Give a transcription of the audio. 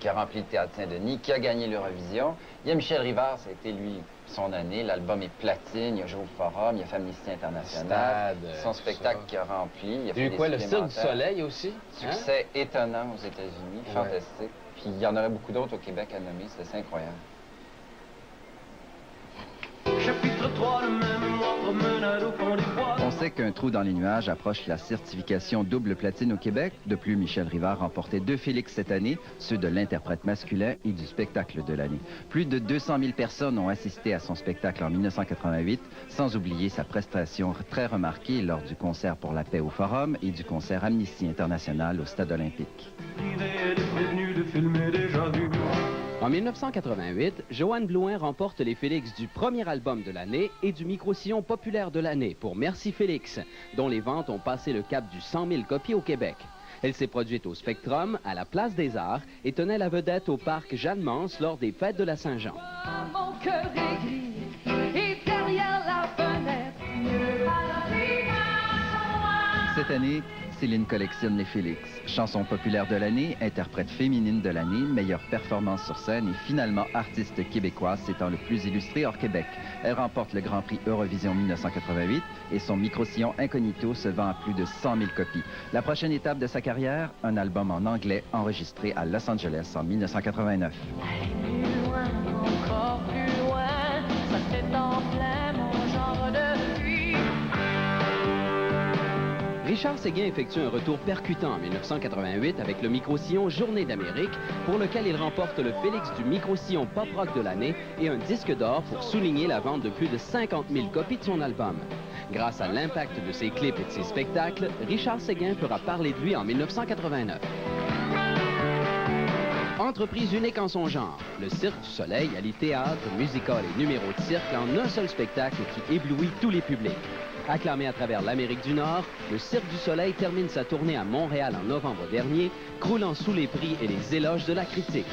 qui a rempli le Théâtre Saint-Denis, qui a gagné l'Eurovision. Il y a Michel Rivard, ça a été, lui, son année. L'album est platine, il a joué au Forum, il a fait Amnesty International. Son spectacle qui a rempli. Il a eu quoi, le Cirque du Soleil aussi? Succès étonnant aux États-Unis, fantastique. Puis il y en aurait beaucoup d'autres au Québec à nommer, c'est assez incroyable. Chapitre 3, le même mois, promenade au fond des bois. On sait qu'un trou dans les nuages approche la certification double platine au Québec. De plus, Michel Rivard remportait 2 Félix cette année, ceux de l'interprète masculin et du spectacle de l'année. Plus de 200 000 personnes ont assisté à son spectacle en 1988, sans oublier sa prestation très remarquée lors du concert pour la paix au Forum et du concert Amnesty International au Stade olympique. En 1988, Joanne Blouin remporte les Félix du premier album de l'année et du micro-sillon populaire de l'année pour Merci Félix, dont les ventes ont passé le cap du 100 000 copies au Québec. Elle s'est produite au Spectrum, à la Place des Arts et tenait la vedette au parc Jeanne-Mance lors des fêtes de la Saint-Jean. Mon cœur est gris et derrière la fenêtre. Cette année, Céline collectionne les Félix. Chanson populaire de l'année, interprète féminine de l'année, meilleure performance sur scène et finalement artiste québécoise s'étant le plus illustré hors Québec. Elle remporte le Grand Prix Eurovision 1988 et son micro-sillon Incognito se vend à plus de 100 000 copies. La prochaine étape de sa carrière, un album en anglais enregistré à Los Angeles en 1989. Plus loin, encore plus loin, ça fait en plein mon genre de vie. Richard Séguin effectue un retour percutant en 1988 avec le micro-sillon Journée d'Amérique, pour lequel il remporte le Félix du micro-sillon pop-rock de l'année et un disque d'or pour souligner la vente de plus de 50 000 copies de son album. Grâce à l'impact de ses clips et de ses spectacles, Richard Séguin fera parler de lui en 1989. Entreprise unique en son genre, le Cirque du Soleil allie théâtre, musical et numéros de cirque en un seul spectacle qui éblouit tous les publics. Acclamé à travers l'Amérique du Nord, le Cirque du Soleil termine sa tournée à Montréal en novembre dernier, croulant sous les prix et les éloges de la critique.